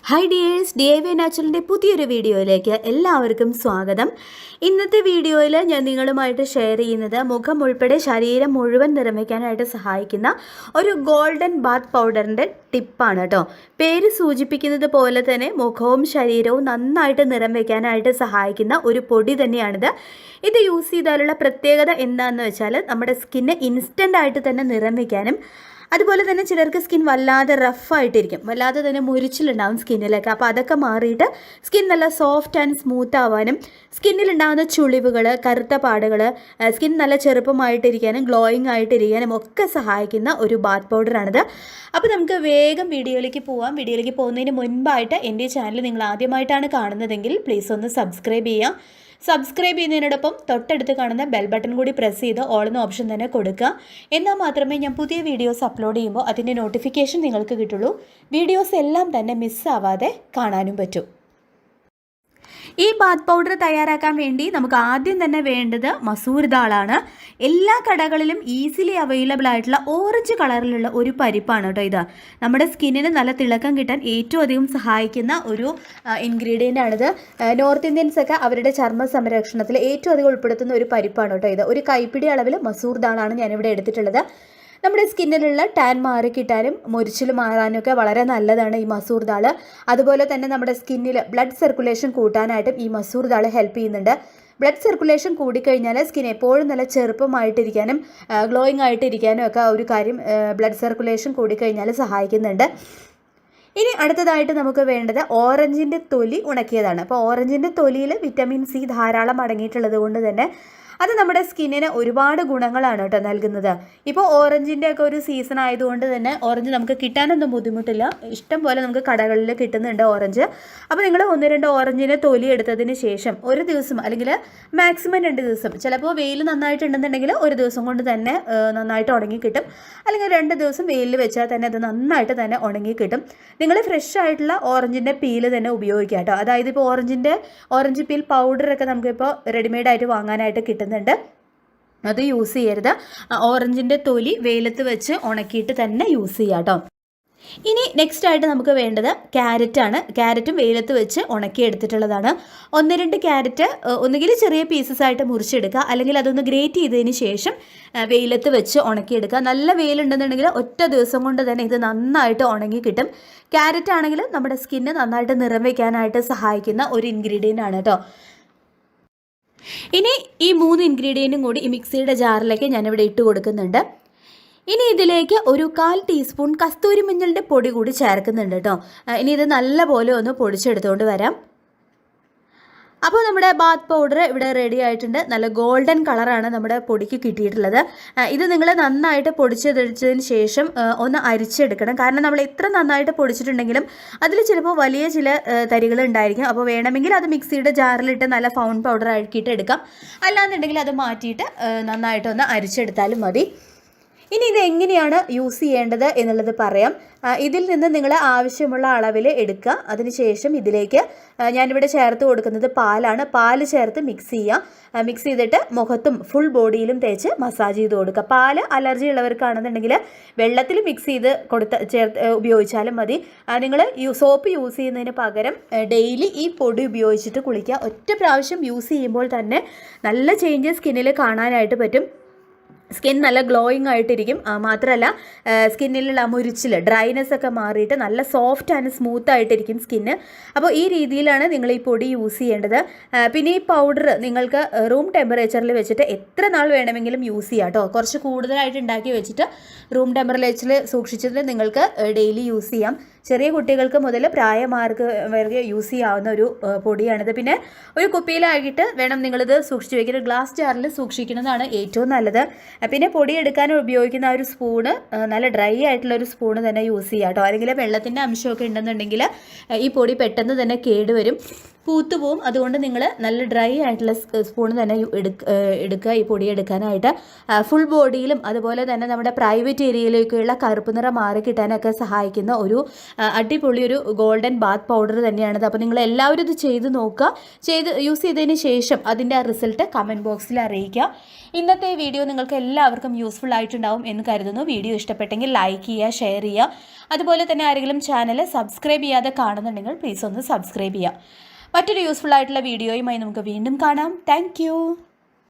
Hi dears, DIY നാച്ചുറലിൻ്റെ പുതിയൊരു വീഡിയോയിലേക്ക് എല്ലാവർക്കും സ്വാഗതം. ഇന്നത്തെ വീഡിയോയിൽ ഞാൻ നിങ്ങളുമായിട്ട് ഷെയർ ചെയ്യുന്നത് മുഖം ഉൾപ്പെടെ ശരീരം മുഴുവൻ നിറം വയ്ക്കാനായിട്ട് സഹായിക്കുന്ന ഒരു ഗോൾഡൻ ബാത്ത് പൗഡറിൻ്റെ ടിപ്പാണ് കേട്ടോ. പേര് സൂചിപ്പിക്കുന്നത് പോലെ തന്നെ മുഖവും ശരീരവും നന്നായിട്ട് നിറം വയ്ക്കാനായിട്ട് സഹായിക്കുന്ന ഒരു പൊടി തന്നെയാണിത്. ഇത് യൂസ് ചെയ്താലുള്ള പ്രത്യേകത എന്താണെന്ന് വെച്ചാൽ നമ്മുടെ സ്കിന്ന് ഇൻസ്റ്റൻ്റ് ആയിട്ട് തന്നെ നിറം വയ്ക്കാനും അതുപോലെ തന്നെ ചിലർക്ക് സ്കിൻ വല്ലാതെ റഫായിട്ടിരിക്കും, വല്ലാതെ തന്നെ മുരിച്ചിലുണ്ടാവും സ്കിന്നിലൊക്കെ. അപ്പോൾ അതൊക്കെ മാറിയിട്ട് സ്കിൻ നല്ല സോഫ്റ്റ് ആൻഡ് സ്മൂത്ത് ആവാനും സ്കിന്നിലുണ്ടാകുന്ന ചുളിവുകൾ, കറുത്ത പാടുകൾ, സ്കിൻ നല്ല ചെറുപ്പമായിട്ടിരിക്കാനും ഗ്ലോയിങ് ആയിട്ടിരിക്കാനും ഒക്കെ സഹായിക്കുന്ന ഒരു ബാത്ത് പൗഡറാണിത്. അപ്പോൾ നമുക്ക് വേഗം വീഡിയോയിലേക്ക് പോവാം. വീഡിയോയിലേക്ക് പോകുന്നതിന് മുൻപായിട്ട് എൻ്റെ ചാനൽ നിങ്ങൾ ആദ്യമായിട്ടാണ് കാണുന്നതെങ്കിൽ പ്ലീസ് ഒന്ന് സബ്സ്ക്രൈബ് ചെയ്യാം. സബ്സ്ക്രൈബ് ചെയ്യുന്നതിനോടൊപ്പം തൊട്ടടുത്ത് കാണുന്ന ബെൽ ബട്ടൺ കൂടി പ്രസ് ചെയ്ത് ഓൾ എന്ന ഓപ്ഷൻ തന്നെ കൊടുക്കുക. എന്നാൽ മാത്രമേ ഞാൻ പുതിയ വീഡിയോസ് അപ്ലോഡ് ചെയ്യുമ്പോൾ അതിൻ്റെ നോട്ടിഫിക്കേഷൻ നിങ്ങൾക്ക് കിട്ടുള്ളൂ. വീഡിയോസ് എല്ലാം തന്നെ മിസ്സാവാതെ കാണാനും പറ്റും. ഈ ബാത്ത് പൗഡർ തയ്യാറാക്കാൻ വേണ്ടി നമുക്ക് ആദ്യം തന്നെ വേണ്ടത് മസൂർ ദാളാണ്. എല്ലാ കടകളിലും ഈസിലി അവൈലബിൾ ആയിട്ടുള്ള ഓറഞ്ച് കളറിലുള്ള ഒരു പരിപ്പാണ് കേട്ടോ ഇത്. നമ്മുടെ സ്കിന്നിന് നല്ല തിളക്കം കിട്ടാൻ ഏറ്റവും അധികം സഹായിക്കുന്ന ഒരു ഇൻഗ്രീഡിയൻ്റ് ആണിത്. നോർത്ത് ഇന്ത്യൻസൊക്കെ അവരുടെ ചർമ്മ സംരക്ഷണത്തിൽ ഏറ്റവും അധികം ഉൾപ്പെടുത്തുന്ന ഒരു പരിപ്പാണ് കേട്ടോ ഇത്. ഒരു കൈപ്പിടി അളവിൽ മസൂർ ദാളാണ് ഞാനിവിടെ എടുത്തിട്ടുള്ളത്. നമ്മുടെ സ്കിന്നിലുള്ള ടാൻ മാറിക്കിട്ടാനും മുരിച്ചിൽ മാറാനും ഒക്കെ വളരെ നല്ലതാണ് ഈ മസൂർ ദാൾ. അതുപോലെ തന്നെ നമ്മുടെ സ്കിന്നിൽ ബ്ലഡ് സർക്കുലേഷൻ കൂട്ടാനായിട്ടും ഈ മസൂർ ദാൾ ഹെൽപ്പ് ചെയ്യുന്നുണ്ട്. ബ്ലഡ് സർക്കുലേഷൻ കൂടിക്കഴിഞ്ഞാൽ സ്കിൻ എപ്പോഴും നല്ല ചെറുപ്പമായിട്ടിരിക്കാനും ഗ്ലോയിങ് ആയിട്ടിരിക്കാനും ഒക്കെ ഒരു കാര്യം ബ്ലഡ് സർക്കുലേഷൻ കൂടിക്കഴിഞ്ഞാൽ സഹായിക്കുന്നുണ്ട്. ഇനി അടുത്തതായിട്ട് നമുക്ക് വേണ്ടത് ഓറഞ്ചിൻ്റെ തൊലി ഉണക്കിയതാണ്. അപ്പോൾ ഓറഞ്ചിൻ്റെ തൊലിയിൽ വിറ്റമിൻ സി ധാരാളം അടങ്ങിയിട്ടുള്ളത് കൊണ്ട് തന്നെ അത് നമ്മുടെ സ്കിന്നിന് ഒരുപാട് ഗുണങ്ങളാണ് കേട്ടോ നൽകുന്നത്. ഇപ്പോൾ ഓറഞ്ചിൻ്റെ ഒക്കെ ഒരു സീസൺ ആയതുകൊണ്ട് തന്നെ ഓറഞ്ച് നമുക്ക് കിട്ടാനൊന്നും ബുദ്ധിമുട്ടില്ല. ഇഷ്ടം പോലെ നമുക്ക് കടകളിൽ കിട്ടുന്നുണ്ട് ഓറഞ്ച്. അപ്പോൾ നിങ്ങൾ 1-2 ഓറഞ്ചിൻ്റെ തൊലി എടുത്തതിന് ശേഷം ഒരു ദിവസം അല്ലെങ്കിൽ മാക്സിമം 2 ദിവസം, ചിലപ്പോൾ വെയിൽ നന്നായിട്ടുണ്ടെന്നുണ്ടെങ്കിൽ ഒരു ദിവസം കൊണ്ട് തന്നെ നന്നായിട്ട് ഉണങ്ങി കിട്ടും. അല്ലെങ്കിൽ 2 ദിവസം വെയിലിൽ വെച്ചാൽ തന്നെ അത് നന്നായിട്ട് തന്നെ ഉണങ്ങി കിട്ടും. നിങ്ങൾ ഫ്രഷ് ആയിട്ടുള്ള ഓറഞ്ചിൻ്റെ പീല് തന്നെ ഉപയോഗിക്കുക കേട്ടോ. അതായത് ഇപ്പോൾ ഓറഞ്ച് പീൽ പൗഡറൊക്കെ നമുക്കിപ്പോൾ റെഡിമെയ്ഡായിട്ട് വാങ്ങാനായിട്ട് കിട്ടും. അത് യൂസ് ചെയ്യരുത്. ഓറഞ്ചിൻ്റെ തൊലി വെയിലത്ത് വെച്ച് ഉണക്കിയിട്ട് തന്നെ യൂസ് ചെയ്യുക കേട്ടോ. ഇനി നെക്സ്റ്റ് ആയിട്ട് നമുക്ക് വേണ്ടത് ക്യാരറ്റാണ്. ക്യാരറ്റും വെയിലത്ത് വെച്ച് ഉണക്കി എടുത്തിട്ടുള്ളതാണ്. 1-2 ക്യാരറ്റ് ഒന്നുകിൽ ചെറിയ പീസസ് ആയിട്ട് മുറിച്ചെടുക്കുക, അല്ലെങ്കിൽ അതൊന്ന് ഗ്രേറ്റ് ചെയ്തതിന് ശേഷം വെയിലത്ത് വെച്ച് ഉണക്കിയെടുക്കുക. നല്ല വെയിലുണ്ടെന്നുണ്ടെങ്കിൽ ഒറ്റ ദിവസം കൊണ്ട് തന്നെ ഇത് നന്നായിട്ട് ഉണങ്ങി കിട്ടും. ക്യാരറ്റ് ആണെങ്കിൽ നമ്മുടെ സ്കിന്ന് നന്നായിട്ട് നിറം വയ്ക്കാനായിട്ട് സഹായിക്കുന്ന ഒരു ഇൻഗ്രീഡിയൻ്റ് ആണ് കേട്ടോ. ഇനി ഈ 3 ഇൻഗ്രീഡിയൻറ്റും കൂടി ഈ മിക്സിയുടെ ജാറിലേക്ക് ഞാനിവിടെ ഇട്ട് കൊടുക്കുന്നുണ്ട്. ഇനി ഇതിലേക്ക് ഒരു 1/4 ടീസ്പൂൺ കസ്തൂരി മഞ്ഞളിൻ്റെ പൊടി കൂടി ചേർക്കുന്നുണ്ട് കേട്ടോ. ഇനി ഇത് നല്ലപോലെ ഒന്ന് പൊടിച്ചെടുത്തുകൊണ്ട് വരാം. അപ്പോൾ നമ്മുടെ ബാത്ത് പൗഡർ ഇവിടെ റെഡി ആയിട്ടുണ്ട്. നല്ല ഗോൾഡൻ കളറാണ് നമ്മുടെ പൊടിക്ക് കിട്ടിയിട്ടുള്ളത്. ഇത് നിങ്ങൾ നന്നായിട്ട് പൊടിച്ചെടുത്തതിന് ശേഷം ഒന്ന് അരിച്ചെടുക്കണം. കാരണം നമ്മൾ എത്ര നന്നായിട്ട് പൊടിച്ചിട്ടുണ്ടെങ്കിലും അതിൽ ചിലപ്പോൾ വലിയ ചില തരികൾ ഉണ്ടായിരിക്കും. അപ്പോൾ വേണമെങ്കിൽ അത് മിക്സിയുടെ ജാറിലിട്ട് നല്ല ഫൗണ്ട് പൗഡർ ആക്കിയിട്ട് എടുക്കാം. അല്ലാന്നുണ്ടെങ്കിൽ അത് മാറ്റിയിട്ട് നന്നായിട്ടൊന്ന് അരിച്ചെടുത്താലും മതി. ഇനി ഇത് എങ്ങനെയാണ് യൂസ് ചെയ്യേണ്ടത് എന്നുള്ളത് പറയാം. ഇതിൽ നിന്ന് നിങ്ങൾ ആവശ്യമുള്ള അളവിൽ എടുക്കുക. അതിനുശേഷം ഇതിലേക്ക് ഞാനിവിടെ ചേർത്ത് കൊടുക്കുന്നത് പാലാണ്. പാല് ചേർത്ത് മിക്സ് ചെയ്യുക. മിക്സ് ചെയ്തിട്ട് മുഖത്തും ഫുൾ ബോഡിയിലും മസാജ് ചെയ്ത് കൊടുക്കുക. പാല് അലർജി ഉള്ളവർക്കാണെന്നുണ്ടെങ്കിൽ വെള്ളത്തിൽ മിക്സ് ചെയ്ത് ഉപയോഗിച്ചാലും മതി. നിങ്ങൾ സോപ്പ് യൂസ് ചെയ്യുന്നതിന് പകരം ഡെയിലി ഈ പൊടി ഉപയോഗിച്ചിട്ട് കുളിക്കുക. ഒറ്റ പ്രാവശ്യം യൂസ് ചെയ്യുമ്പോൾ തന്നെ നല്ല ചേഞ്ചസ് സ്കിന്നിൽ കാണാനായിട്ട് പറ്റും. സ്കിൻ നല്ല ഗ്ലോയിങ് ആയിട്ടിരിക്കും. മാത്രമല്ല സ്കിന്നിലുള്ള മുരിച്ചിൽ, ഡ്രൈനെസ് ഒക്കെ മാറിയിട്ട് നല്ല സോഫ്റ്റ് ആൻഡ് സ്മൂത്ത് ആയിട്ടിരിക്കും സ്കിന്ന്. അപ്പോൾ ഈ രീതിയിലാണ് നിങ്ങൾ ഈ പൊടി യൂസ് ചെയ്യേണ്ടത്. പിന്നെ ഈ പൗഡർ നിങ്ങൾക്ക് റൂം ടെമ്പറേച്ചറിൽ വെച്ചിട്ട് എത്ര നാൾ വേണമെങ്കിലും യൂസ് ചെയ്യാം കേട്ടോ. കുറച്ച് കൂടുതലായിട്ട് ഉണ്ടാക്കി വെച്ചിട്ട് റൂം ടെമ്പറേച്ചറിൽ സൂക്ഷിച്ചിട്ട് നിങ്ങൾക്ക് ഡെയിലി യൂസ് ചെയ്യാം. ചെറിയ കുട്ടികൾക്ക് മുതൽ പ്രായമാർക്ക് വരെ യൂസ് ചെയ്യാവുന്ന ഒരു പൊടിയാണിത്. പിന്നെ ഒരു കുപ്പിയിലായിട്ട് വേണം നിങ്ങളിത് സൂക്ഷിച്ച് വയ്ക്കുക. ഗ്ലാസ് ജാറിൽ സൂക്ഷിക്കുന്നതാണ് ഏറ്റവും നല്ലത്. പിന്നെ പൊടി എടുക്കാൻ ഉപയോഗിക്കുന്ന ഒരു സ്പൂണ് നല്ല ഡ്രൈ ആയിട്ടുള്ള ഒരു സ്പൂണ് തന്നെ യൂസ് ചെയ്യുക കേട്ടോ. അല്ലെങ്കിൽ വെള്ളത്തിൻ്റെ അംശമൊക്കെ ഉണ്ടെന്നുണ്ടെങ്കിൽ ഈ പൊടി പെട്ടെന്ന് തന്നെ കേടുവരും. പൂത്തു പോവും. അതുകൊണ്ട് നിങ്ങൾ നല്ല ഡ്രൈ ആയിട്ടുള്ള സ്പൂൺ തന്നെ എടുക്കുക ഈ പൊടി എടുക്കാനായിട്ട്. ഫുൾ ബോഡിയിലും അതുപോലെ തന്നെ നമ്മുടെ പ്രൈവറ്റ് ഏരിയയിലേക്കുള്ള കറുപ്പ് നിറം മാറി കിട്ടാനൊക്കെ സഹായിക്കുന്ന ഒരു അടിപൊളി ഒരു ഗോൾഡൻ ബാത്ത് പൗഡർ തന്നെയാണിത്. അപ്പോൾ നിങ്ങൾ എല്ലാവരും ഇത് ചെയ്ത് നോക്കുക. യൂസ് ചെയ്തതിന് ശേഷം അതിൻ്റെ റിസൾട്ട് കമൻറ്റ് ബോക്സിൽ അറിയിക്കുക. ഇന്നത്തെ വീഡിയോ നിങ്ങൾക്ക് എല്ലാവർക്കും യൂസ്ഫുൾ ആയിട്ടുണ്ടാവും എന്ന് കരുതുന്നു. വീഡിയോ ഇഷ്ടപ്പെട്ടെങ്കിൽ ലൈക്ക് ചെയ്യുക, ഷെയർ ചെയ്യുക. അതുപോലെ തന്നെ ആരെങ്കിലും ചാനൽ സബ്സ്ക്രൈബ് ചെയ്യാതെ കാണുന്നുണ്ടെങ്കിൽ പ്ലീസ് ഒന്ന് സബ്സ്ക്രൈബ് ചെയ്യുക. മറ്റൊരു യൂസ്ഫുൾ ആയിട്ടുള്ള വീഡിയോയുമായി നമുക്ക് വീണ്ടും കാണാം. താങ്ക്